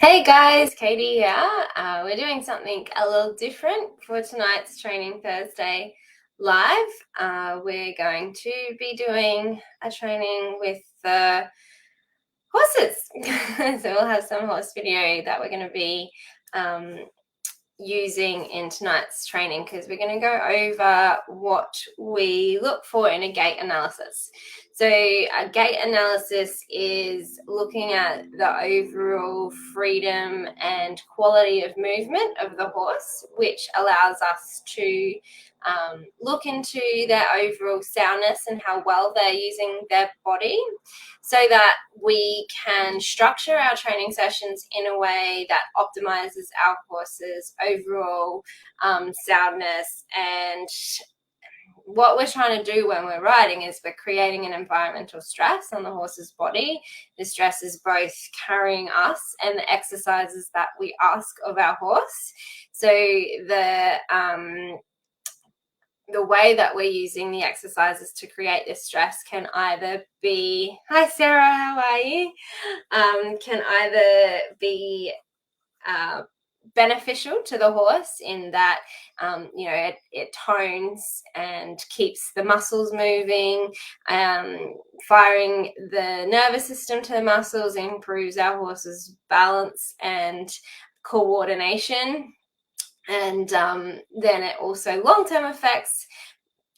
Hey guys, Katie here. We're doing something a little different for tonight's Training Thursday live. We're going to be doing a training with the horses. So we'll have some horse video that we're going to be using in tonight's training because we're going to go over what we look for in a gait analysis. So a gait analysis is looking at the overall freedom and quality of movement of the horse, which allows us to look into their overall soundness and how well they're using their body, so that we can structure our training sessions in a way that optimizes our horse's overall soundness. And what we're trying to do when we're riding is we're creating an environmental stress on the horse's body. The stress is both carrying us and the exercises that we ask of our horse. So the way that we're using the exercises to create this stress can either be, hi Sarah, how are you? Can either be beneficial to the horse in that it tones and keeps the muscles moving, firing the nervous system to the muscles, improves our horse's balance and coordination. And then it also long-term effects,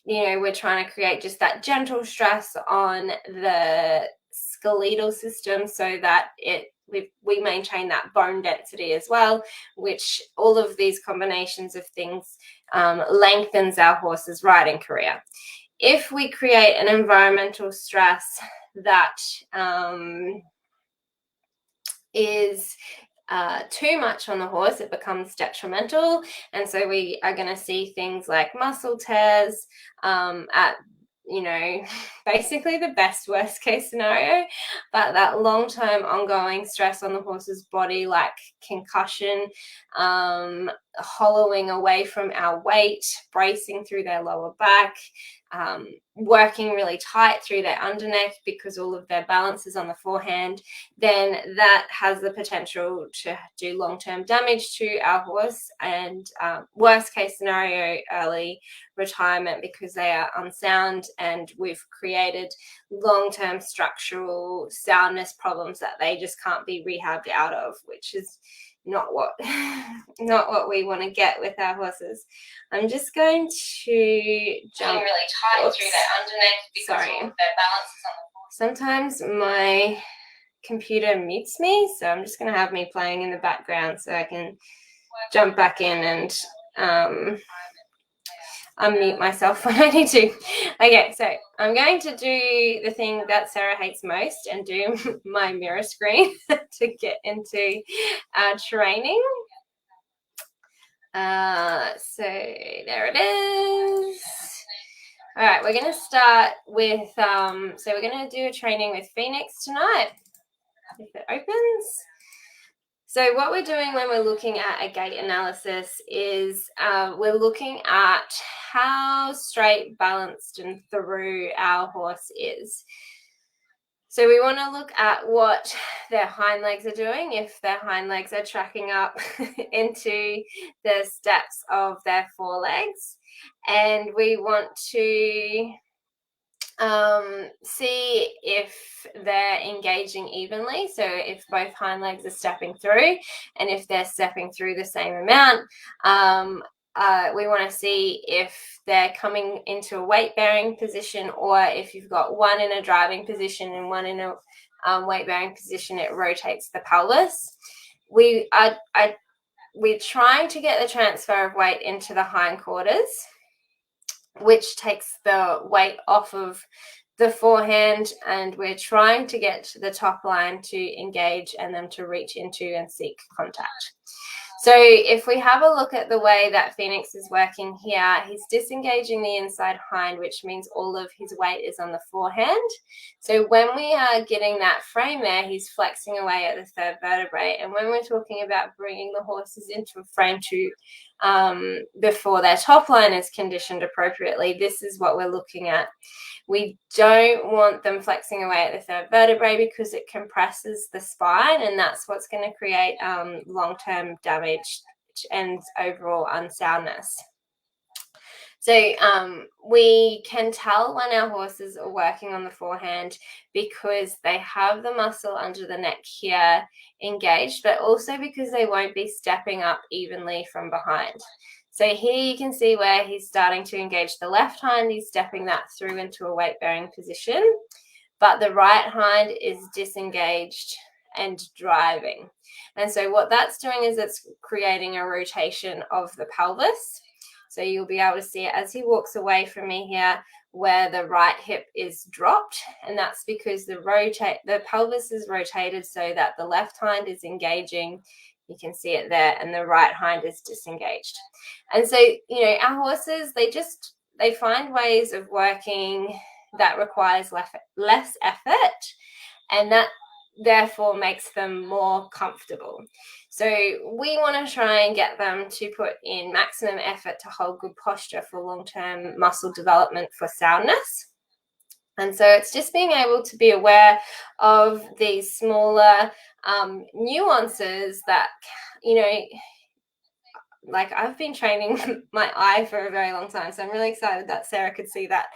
we're trying to create just that gentle stress on the skeletal system so that we maintain that bone density as well, which all of these combinations of things lengthens our horse's riding career. If we create an environmental stress that is too much on the horse, it becomes detrimental, and so we are going to see things like muscle tears at basically the best worst case scenario, but that long-term ongoing stress on the horse's body, like concussion, hollowing away from our weight, bracing through their lower back, working really tight through their underneck because all of their balance is on the forehand, then that has the potential to do long-term damage to our horse, and worst case scenario, early retirement because they are unsound and we've created long-term structural soundness problems that they just can't be rehabbed out of, which is not what we want to get with our horses. I'm just going to jump really tight through their underneck because all of their balance is on the floor. Sometimes my computer mutes me, so I'm just going to have me playing in the background so I can jump back in and unmute myself when I need to. Okay, so I'm going to do the thing that Sarah hates most and do my mirror screen to get into our training. So there it is. All right, we're going to start with, so we're going to do a training with Phoenix tonight, if it opens. So what we're doing when we're looking at a gait analysis is we're looking at how straight, balanced, and through our horse is. So we want to look at what their hind legs are doing, if their hind legs are tracking up into the steps of their forelegs. And we want to see if they're engaging evenly, so if both hind legs are stepping through and if they're stepping through the same amount. We want to see if they're coming into a weight bearing position, or if you've got one in a driving position and one in a weight bearing position, it rotates the pelvis. We're trying to get the transfer of weight into the hindquarters, which takes the weight off of the forehand, and we're trying to get the top line to engage and them to reach into and seek contact. So if we have a look at the way that Phoenix is working here, he's disengaging the inside hind, which means all of his weight is on the forehand. So when we are getting that frame there, he's flexing away at the third vertebrae. And when we're talking about bringing the horses into a frame to before their top line is conditioned appropriately, this is what we're looking at. We don't want them flexing away at the third vertebrae because it compresses the spine, and that's what's going to create long-term damage and overall unsoundness. So we can tell when our horses are working on the forehand because they have the muscle under the neck here engaged, but also because they won't be stepping up evenly from behind. So here you can see where he's starting to engage the left hind. He's stepping that through into a weight-bearing position, but the right hind is disengaged and driving. And so what that's doing is it's creating a rotation of the pelvis. So you'll be able to see it as he walks away from me here, where the right hip is dropped, and that's because the pelvis is rotated so that the left hind is engaging. You can see it there, and the right hind is disengaged. And so, you know, our horses, they find ways of working that requires less effort, and that therefore makes them more comfortable. So we want to try and get them to put in maximum effort to hold good posture for long-term muscle development for soundness. And so it's just being able to be aware of these smaller nuances that, you know, like I've been training my eye for a very long time, so I'm really excited that Sarah could see that.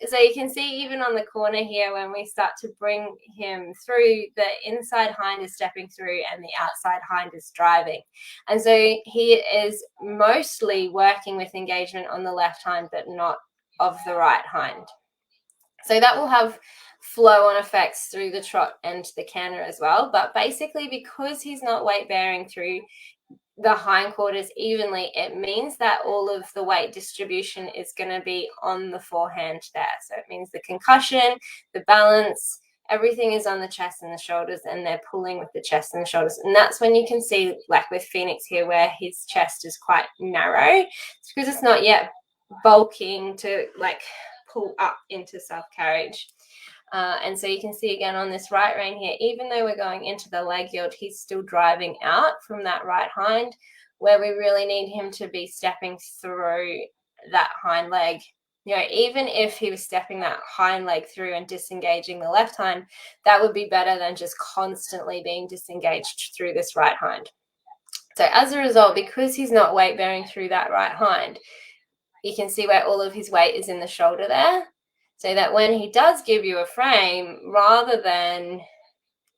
So you can see even on the corner here, when we start to bring him through, the inside hind is stepping through and the outside hind is driving. And so he is mostly working with engagement on the left hind, but not of the right hind. So that will have flow-on effects through the trot and the canter as well. But basically, because he's not weight-bearing through the hindquarters evenly, it means that all of the weight distribution is going to be on the forehand there. So it means the concussion, the balance, everything is on the chest and the shoulders, and they're pulling with the chest and the shoulders. And that's when you can see, like with Phoenix here, where his chest is quite narrow. It's because it's not yet bulking to like pull up into self-carriage. And so you can see again on this right rein here, even though we're going into the leg yield, he's still driving out from that right hind, where we really need him to be stepping through that hind leg. You know, even if he was stepping that hind leg through and disengaging the left hind, that would be better than just constantly being disengaged through this right hind. So as a result, because he's not weight bearing through that right hind, you can see where all of his weight is in the shoulder there. So that when he does give you a frame, rather than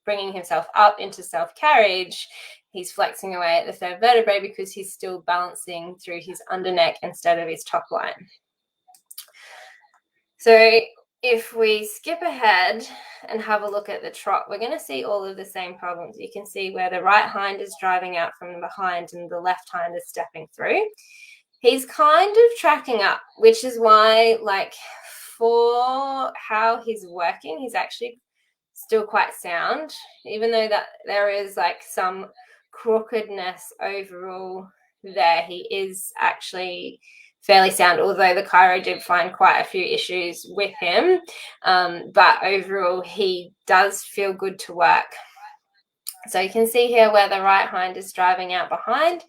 bringing himself up into self-carriage, he's flexing away at the third vertebrae because he's still balancing through his underneck instead of his top line. So if we skip ahead and have a look at the trot, we're going to see all of the same problems. You can see where the right hind is driving out from behind and the left hind is stepping through. He's kind of tracking up, which is why, like, for how he's working, he's actually still quite sound, even though that there is like some crookedness overall there. He is actually fairly sound, although the chiro did find quite a few issues with him, but overall he does feel good to work. So you can see here where the right hind is driving out behind.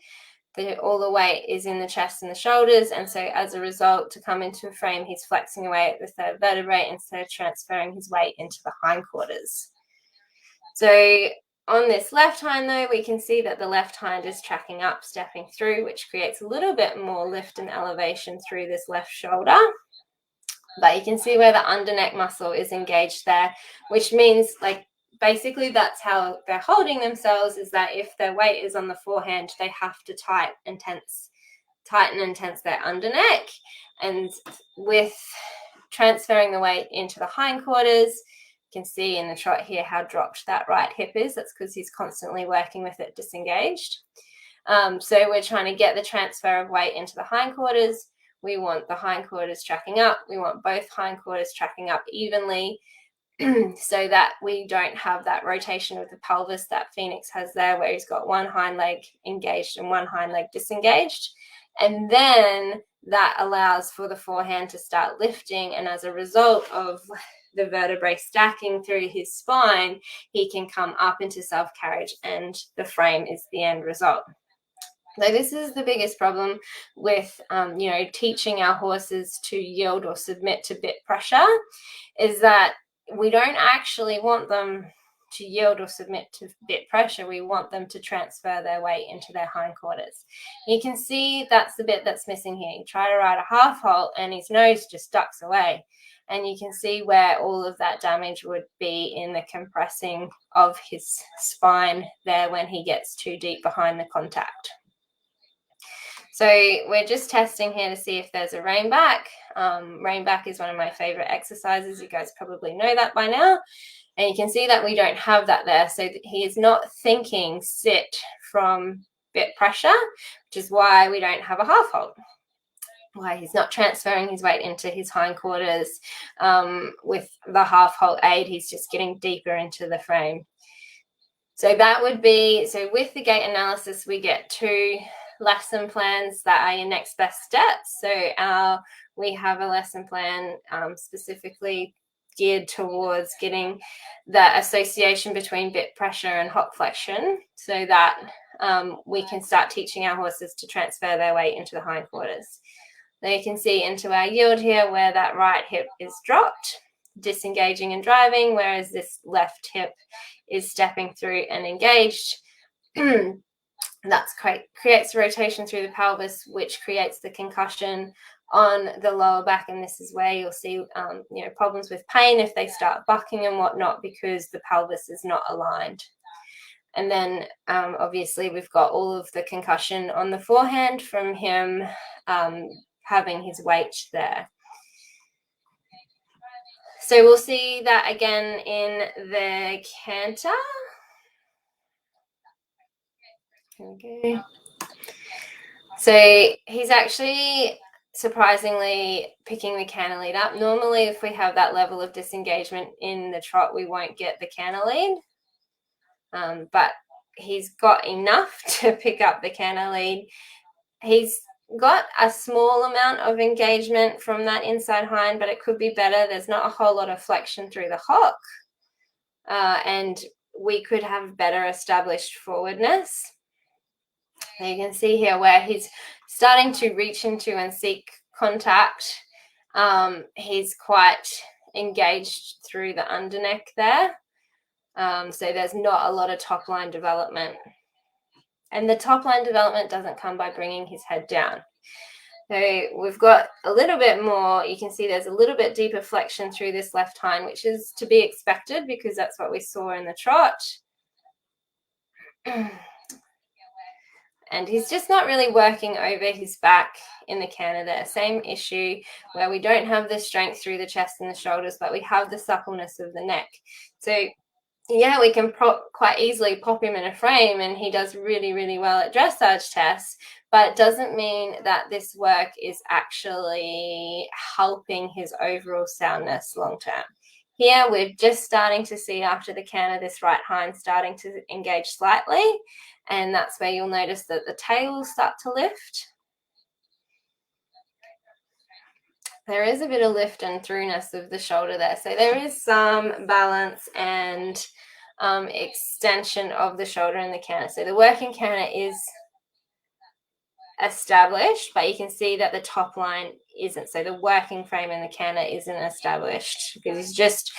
All the weight is in the chest and the shoulders, and so as a result, to come into a frame, he's flexing away at the third vertebrae instead of transferring his weight into the hindquarters. So on this left hind, though, we can see that the left hind is tracking up, stepping through, which creates a little bit more lift and elevation through this left shoulder. But you can see where the underneck muscle is engaged there, which means, like, basically that's how they're holding themselves, is that if their weight is on the forehand, they have to tighten and tense their underneck. And with transferring the weight into the hindquarters, you can see in the trot here how dropped that right hip is. That's because he's constantly working with it disengaged. So we're trying to get the transfer of weight into the hindquarters. We want the hindquarters tracking up. We want both hindquarters tracking up evenly. so that we don't have that rotation of the pelvis that Phoenix has there, where he's got one hind leg engaged and one hind leg disengaged. And then that allows for the forehand to start lifting, and as a result of the vertebrae stacking through his spine, he can come up into self-carriage, and the frame is the end result. So this is the biggest problem with, teaching our horses to yield or submit to bit pressure, is that we don't actually want them to yield or submit to bit pressure. We want them to transfer their weight into their hindquarters. You can see that's the bit that's missing here. You try to ride a half halt and his nose just ducks away. And you can see where all of that damage would be in the compressing of his spine there when he gets too deep behind the contact. So we're just testing here to see if there's a rein back. Rein back is one of my favorite exercises. You guys probably know that by now. And you can see that we don't have that there. So he is not thinking sit from bit pressure, which is why we don't have a half halt. Why he's not transferring his weight into his hindquarters. With the half halt aid, he's just getting deeper into the frame. So that would be, so with the gait analysis, we get 2 lesson plans that are your next best steps. So we have a lesson plan specifically geared towards getting the association between bit pressure and hock flexion, so that we can start teaching our horses to transfer their weight into the hindquarters. Now you can see into our yield here where that right hip is dropped, disengaging and driving, whereas this left hip is stepping through and engaged. That creates rotation through the pelvis, which creates the concussion on the lower back, and this is where you'll see problems with pain if they start bucking and whatnot, because the pelvis is not aligned. And then obviously we've got all of the concussion on the forehand from him having his weight there. So we'll see that again in the canter. Okay. So he's actually surprisingly picking the canter lead up. Normally, if we have that level of disengagement in the trot, we won't get the canter lead. But he's got enough to pick up the canter lead. He's got a small amount of engagement from that inside hind, but it could be better. There's not a whole lot of flexion through the hock. And we could have better established forwardness. You can see here where he's starting to reach into and seek contact. He's quite engaged through the underneck there. So there's not a lot of top line development. And the top line development doesn't come by bringing his head down. So we've got a little bit more, you can see there's a little bit deeper flexion through this left hind, which is to be expected because that's what we saw in the trot. And he's just not really working over his back in the canter there. Same issue where we don't have the strength through the chest and the shoulders, but we have the suppleness of the neck. So yeah, we can quite easily pop him in a frame and he does really, really well at dressage tests, but it doesn't mean that this work is actually helping his overall soundness long term. Here, we're just starting to see after the canter, this right hind starting to engage slightly, and that's where you'll notice that the tail will start to lift. There is a bit of lift and throughness of the shoulder there, so there is some balance and extension of the shoulder in the canter. So the working canter is established, but you can see that the top line isn't. So the working frame in the canter isn't established because he's just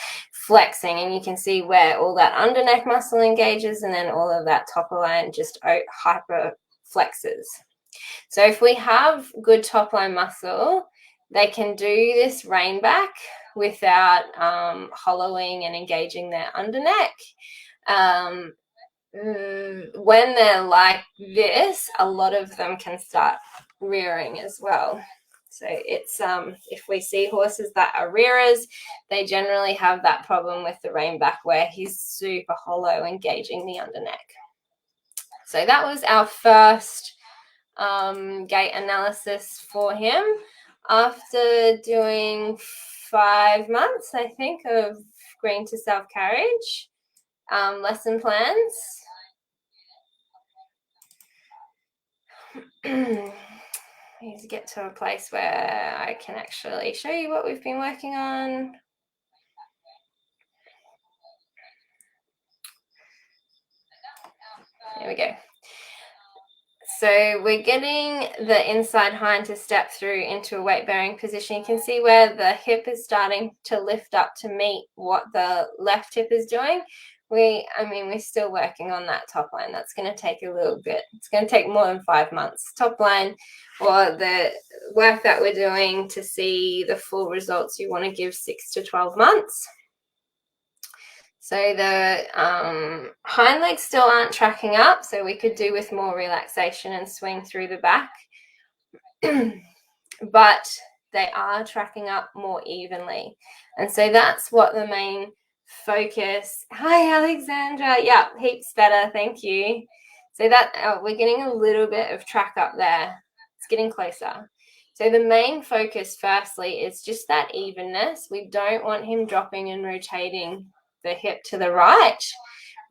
flexing, and you can see where all that under neck muscle engages and then all of that top line just hyper flexes. So if we have good top line muscle, they can do this rein back without hollowing and engaging their under neck. When they're like this, a lot of them can start rearing as well. So it's if we see horses that are rearers, they generally have that problem with the rein back where he's super hollow, engaging the under neck. So that was our first gait analysis for him. After doing 5 months, I think, of green to self-carriage lesson plans. I need to get to a place where I can actually show you what we've been working on. There we go. So we're getting the inside hind to step through into a weight-bearing position. You can see where the hip is starting to lift up to meet what the left hip is doing. We're still working on that top line. That's going to take a little bit. It's going to take more than 5 months. Top line, or the work that we're doing to see the full results, you want to give 6 to 12 months. So the hind legs still aren't tracking up, so we could do with more relaxation and swing through the back. But they are tracking up more evenly. And so that's what the main focus. Hi, Alexandra. Yeah, heaps better. Thank you. So that we're getting a little bit of track up there. It's getting closer. So the main focus, firstly, is just that evenness. We don't want him dropping and rotating the hip to the right.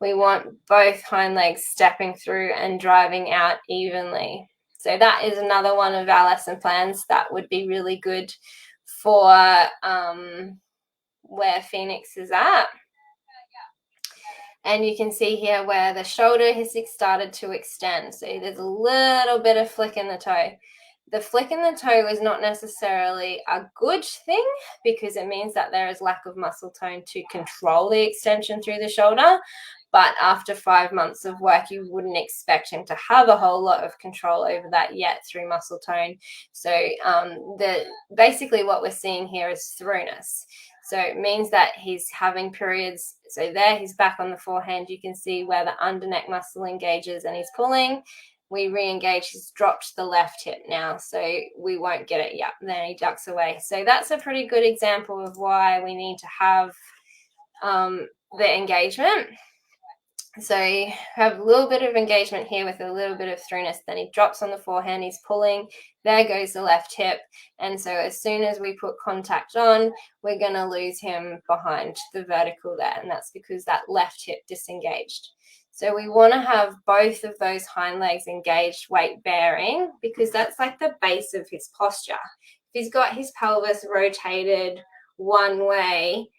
We want both hind legs stepping through and driving out evenly. So that is another one of our lesson plans that would be really good for where Phoenix is at. And you can see here where the shoulder has started to extend. So there's a little bit of flick in the toe. The flick in the toe is not necessarily a good thing because it means that there is lack of muscle tone to control the extension through the shoulder. But after 5 months of work, you wouldn't expect him to have a whole lot of control over that yet through muscle tone. So basically what we're seeing here is throughness. So it means that he's having periods. So there, he's back on the forehand. You can see where the under neck muscle engages and he's pulling. We re-engage, he's dropped the left hip now, so we won't get it yet. Then he ducks away. So that's a pretty good example of why we need to have the engagement. So you have a little bit of engagement here with a little bit of throughness. Then he drops on the forehand, he's pulling. There goes the left hip. And so as soon as we put contact on, we're going to lose him behind the vertical there. And that's because that left hip disengaged. So we want to have both of those hind legs engaged weight bearing because that's like the base of his posture. If he's got his pelvis rotated one way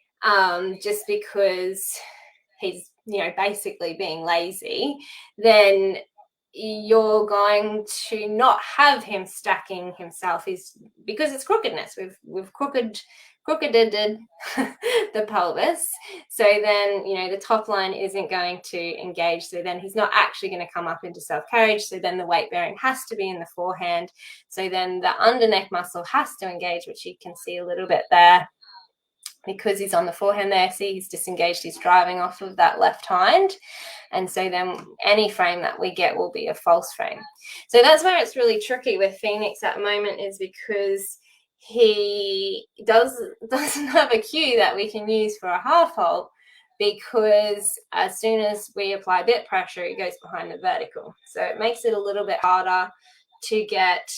just because he's basically being lazy, then you're going to not have him stacking himself because it's crookedness. We've crookeded the pelvis. So then, the top line isn't going to engage. So then he's not actually going to come up into self-carriage. So then the weight bearing has to be in the forehand. So then the under neck muscle has to engage, which you can see a little bit there. Because he's on the forehand there, see, he's disengaged, he's driving off of that left hind. And so then any frame that we get will be a false frame. So that's where it's really tricky with Phoenix at the moment, is because he doesn't have a cue that we can use for a half halt, because as soon as we apply bit pressure, it goes behind the vertical. So it makes it a little bit harder to get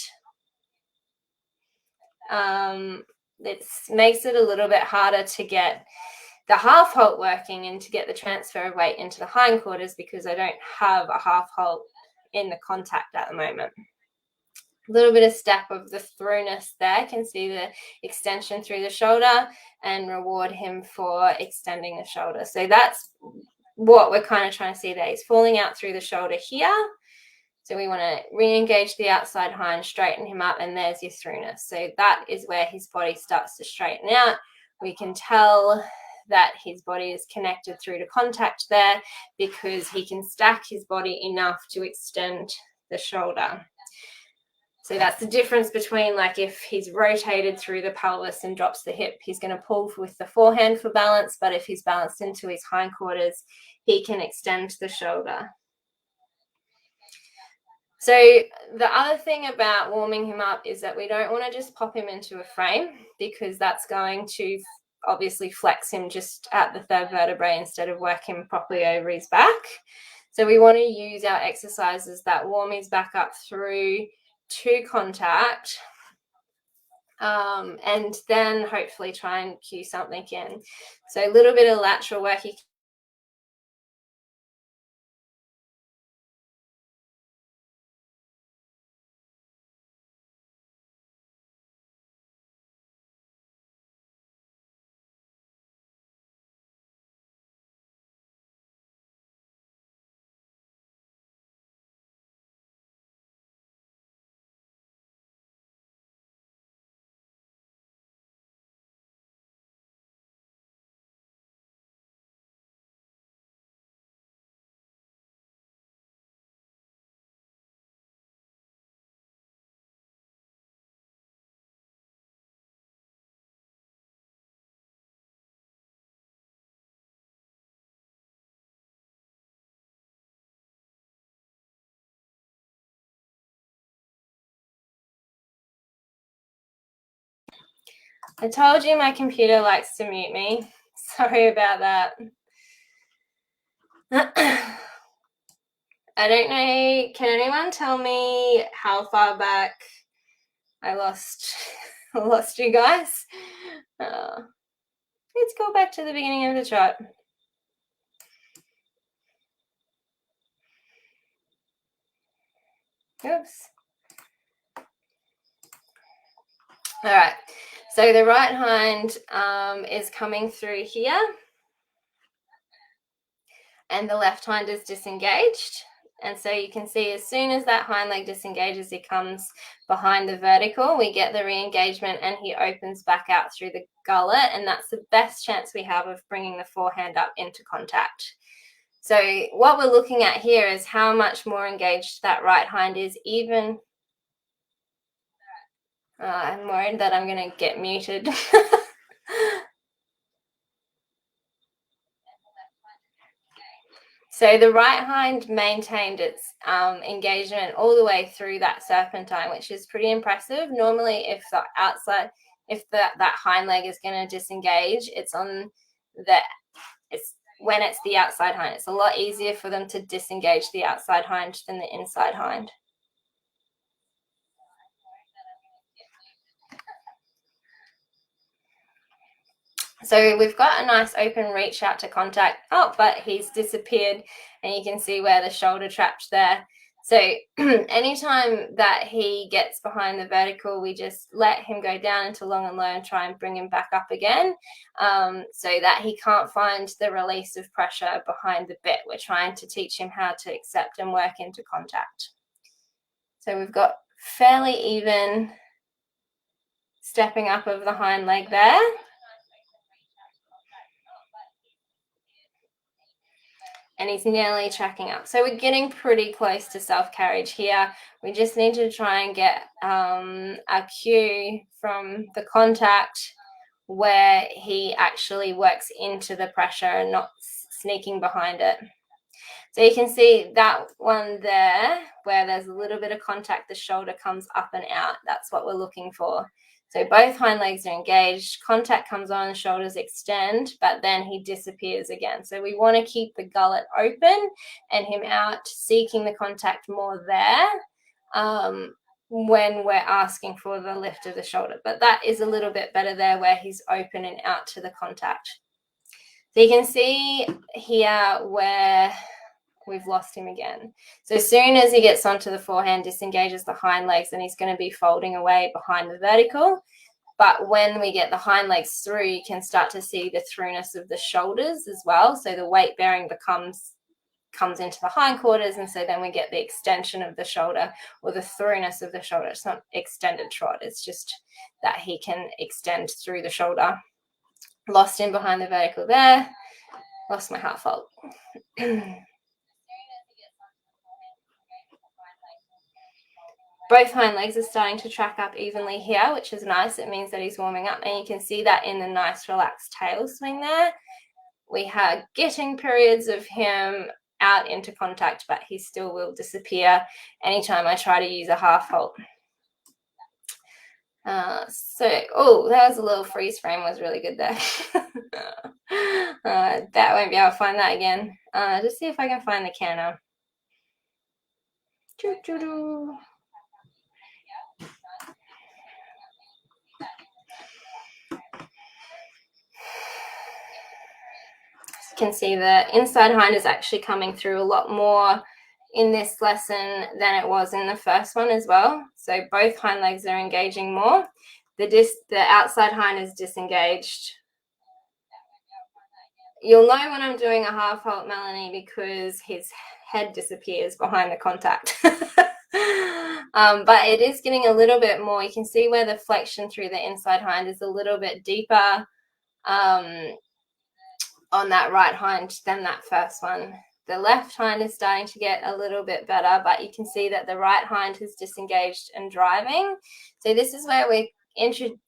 it makes it a little bit harder to get the half halt working and to get the transfer of weight into the hindquarters because I don't have a half halt in the contact at the moment. A little bit of step of the throughness there. Can see the extension through the shoulder and reward him for extending the shoulder. So that's what we're kind of trying to see there. He's falling out through the shoulder here. So we want to re-engage the outside hind, straighten him up, and there's your throughness. So that is where his body starts to straighten out. We can tell that his body is connected through to contact there because he can stack his body enough to extend the shoulder. So that's the difference between, like, if he's rotated through the pelvis and drops the hip, he's going to pull with the forehand for balance, but if he's balanced into his hindquarters, he can extend the shoulder. So the other thing about warming him up is that we don't want to just pop him into a frame because that's going to obviously flex him just at the third vertebrae instead of work him properly over his back. So we want to use our exercises that warm his back up through to contact and then hopefully try and cue something in. So a little bit of lateral work. I told you my computer likes to mute me. Sorry about that. I don't know. Can anyone tell me how far back I lost you guys? Let's go back to the beginning of the chart. Oops. All right. So the right hind is coming through here, and the left hind is disengaged. And so you can see as soon as that hind leg disengages, he comes behind the vertical. We get the re-engagement and he opens back out through the gullet. And that's the best chance we have of bringing the forehand up into contact. So what we're looking at here is how much more engaged that right hind is, even. I'm worried that I'm going to get muted. So the right hind maintained its engagement all the way through that serpentine, which is pretty impressive. Normally, if that hind leg is going to disengage, it's when it's the outside hind. It's a lot easier for them to disengage the outside hind than the inside hind. So we've got a nice open reach out to contact. Oh, but he's disappeared, and you can see where the shoulder trapped there. So anytime that he gets behind the vertical, we just let him go down into long and low and try and bring him back up again, so that he can't find the release of pressure behind the bit. We're trying to teach him how to accept and work into contact. So we've got fairly even stepping up of the hind leg there. And he's nearly tracking up. So we're getting pretty close to self-carriage here. We just need to try and get a cue from the contact where he actually works into the pressure and not sneaking behind it. So you can see that one there, where there's a little bit of contact, the shoulder comes up and out. That's what we're looking for. So both hind legs are engaged, contact comes on, shoulders extend, but then he disappears again. So we want to keep the gullet open and him out, seeking the contact more there when we're asking for the lift of the shoulder. But that is a little bit better there where he's open and out to the contact. So you can see here where we've lost him again. So as soon as he gets onto the forehand, disengages the hind legs, and he's going to be folding away behind the vertical. But when we get the hind legs through, you can start to see the throughness of the shoulders as well. So the weight bearing comes into the hindquarters, and so then we get the extension of the shoulder, or the throughness of the shoulder. It's not extended trot, it's just that he can extend through the shoulder. Lost him behind the vertical there. Lost my half fold. Both hind legs are starting to track up evenly here, which is nice. It means that he's warming up, and you can see that in the nice relaxed tail swing there. We had getting periods of him out into contact, but he still will disappear anytime I try to use a half halt. That was a little freeze frame, was really good there. That won't be able to find that again. Just see if I can find the canner. You can see the inside hind is actually coming through a lot more in this lesson than it was in the first one as well. So both hind legs are engaging more. The outside hind is disengaged. You'll know when I'm doing a half halt, Melanie, because his head disappears behind the contact. But it is getting a little bit more. You can see where the flexion through the inside hind is a little bit deeper on that right hind than that first one. The left hind is starting to get a little bit better, but you can see that the right hind is disengaged and driving. So this is where we're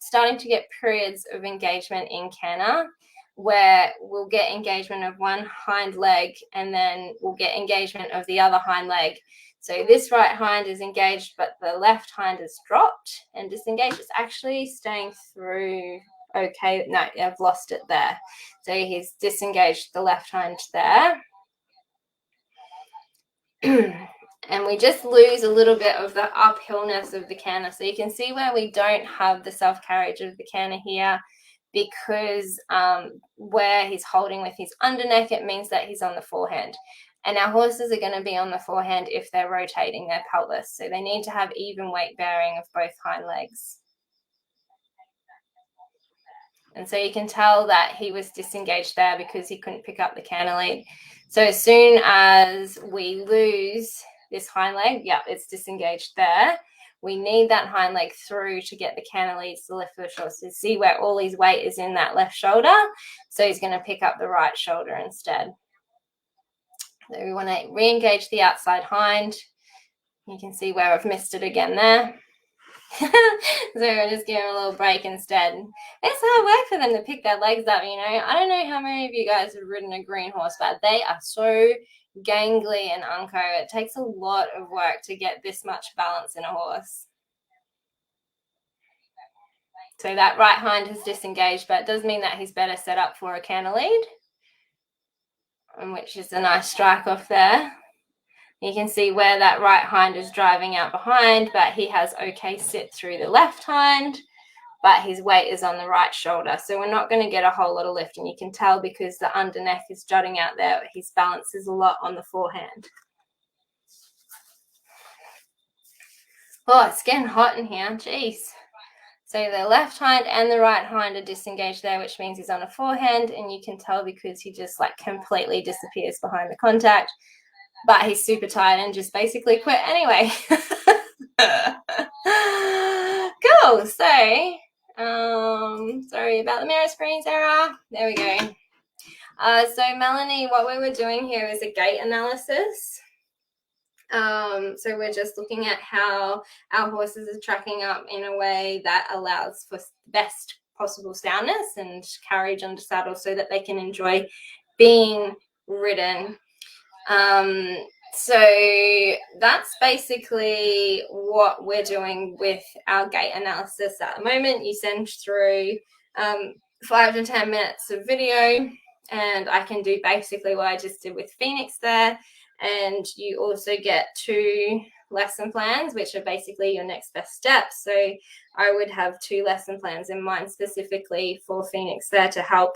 starting to get periods of engagement in canter, where we'll get engagement of one hind leg and then we'll get engagement of the other hind leg. So this right hind is engaged, but the left hind is dropped and disengaged. It's actually staying through okay. No, I've lost it there. So he's disengaged the left hind there. And we just lose a little bit of the uphillness of the canter. So you can see where we don't have the self-carriage of the canter here, because where he's holding with his underneck, it means that he's on the forehand. And our horses are going to be on the forehand if they're rotating their pelvis. So they need to have even weight bearing of both hind legs. And so you can tell that he was disengaged there because he couldn't pick up the canter lead. So as soon as we lose this hind leg, yeah, it's disengaged there. We need that hind leg through to get the canter leads to lift the shoulder. So see where all his weight is in that left shoulder. So he's going to pick up the right shoulder instead. So we want to re-engage the outside hind. You can see where I've missed it again there. So we'll just give him a little break instead. It's hard work for them to pick their legs up, you know. I don't know how many of you guys have ridden a green horse, but they are so gangly and unco. It takes a lot of work to get this much balance in a horse. So that right hind is disengaged, but it does mean that he's better set up for a canter lead, which is a nice strike off there. You can see where that right hind is driving out behind, but he has okay sit through the left hind, but his weight is on the right shoulder. So we're not going to get a whole lot of lift, and you can tell because the underneck is jutting out there, his balance is a lot on the forehand. Oh, it's getting hot in here. Jeez. So the left hind and the right hind are disengaged there, which means he's on a forehand, and you can tell because he just like completely disappears behind the contact. But he's super tired and just basically quit anyway. Cool. So, sorry about the mirror screen, Sarah. There we go. So Melanie, what we were doing here is a gait analysis. So we're just looking at how our horses are tracking up in a way that allows for best possible soundness and carriage under saddle so that they can enjoy being ridden. So that's basically what we're doing with our gait analysis at the moment. You send through 5 to 10 minutes of video, and I can do basically what I just did with Phoenix there. And you also get 2 lesson plans, which are basically your next best steps. So I would have 2 lesson plans in mind specifically for Phoenix there to help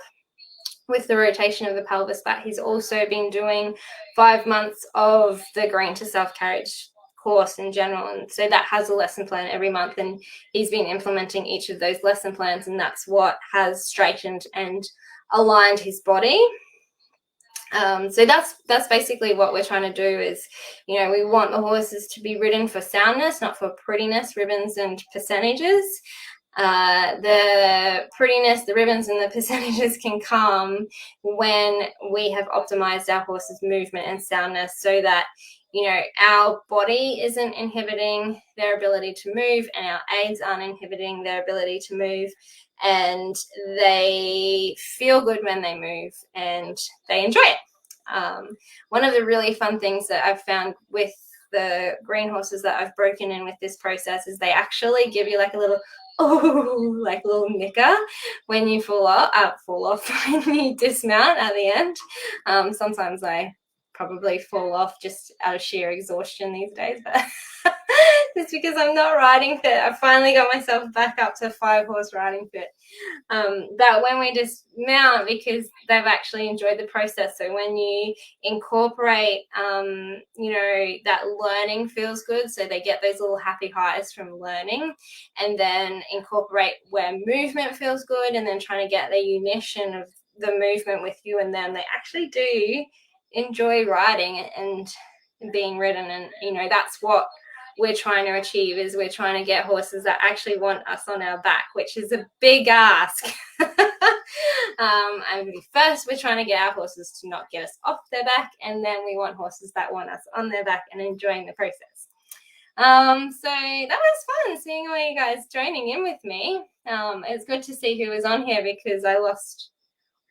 with the rotation of the pelvis, but he's also been doing 5 months of the green to self-carriage course in general, and so that has a lesson plan every month, and he's been implementing each of those lesson plans, and that's what has straightened and aligned his body. So that's basically what we're trying to do is, you know, we want the horses to be ridden for soundness, not for prettiness, ribbons and percentages. The prettiness, the ribbons and the percentages can come when we have optimized our horse's movement and soundness so that, you know, our body isn't inhibiting their ability to move and our aids aren't inhibiting their ability to move, and they feel good when they move and they enjoy it. One of the really fun things that I've found with the green horses that I've broken in with this process is they actually give you like a little like a little nicker when you fall off when you dismount at the end. Sometimes I probably fall off just out of sheer exhaustion these days, but just because I'm not riding fit. I finally got myself back up to 5-horse riding fit. But when we just mount, because they've actually enjoyed the process. So when you incorporate, that learning feels good. So they get those little happy highs from learning, and then incorporate where movement feels good, and then trying to get the unition of the movement with you and them. They actually do enjoy riding and being ridden. And, that's what we're trying to achieve, is we're trying to get horses that actually want us on our back, which is a big ask. And first we're trying to get our horses to not get us off their back, and then we want horses that want us on their back and enjoying the process. So that was fun seeing all you guys joining in with me. It's good to see who was on here, because I lost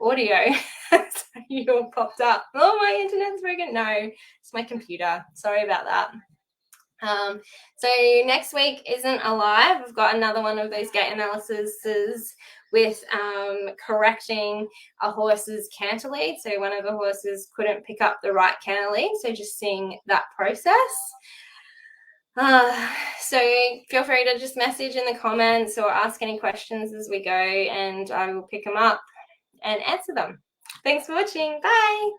audio. So you all popped up. Oh, my internet's broken. No, it's my computer. Sorry about that. So next week isn't a live. I've got another one of those gait analyses with correcting a horse's canter lead. So one of the horses couldn't pick up the right canter lead. So just seeing that process. So feel free to just message in the comments or ask any questions as we go, and I will pick them up and answer them. Thanks for watching. Bye.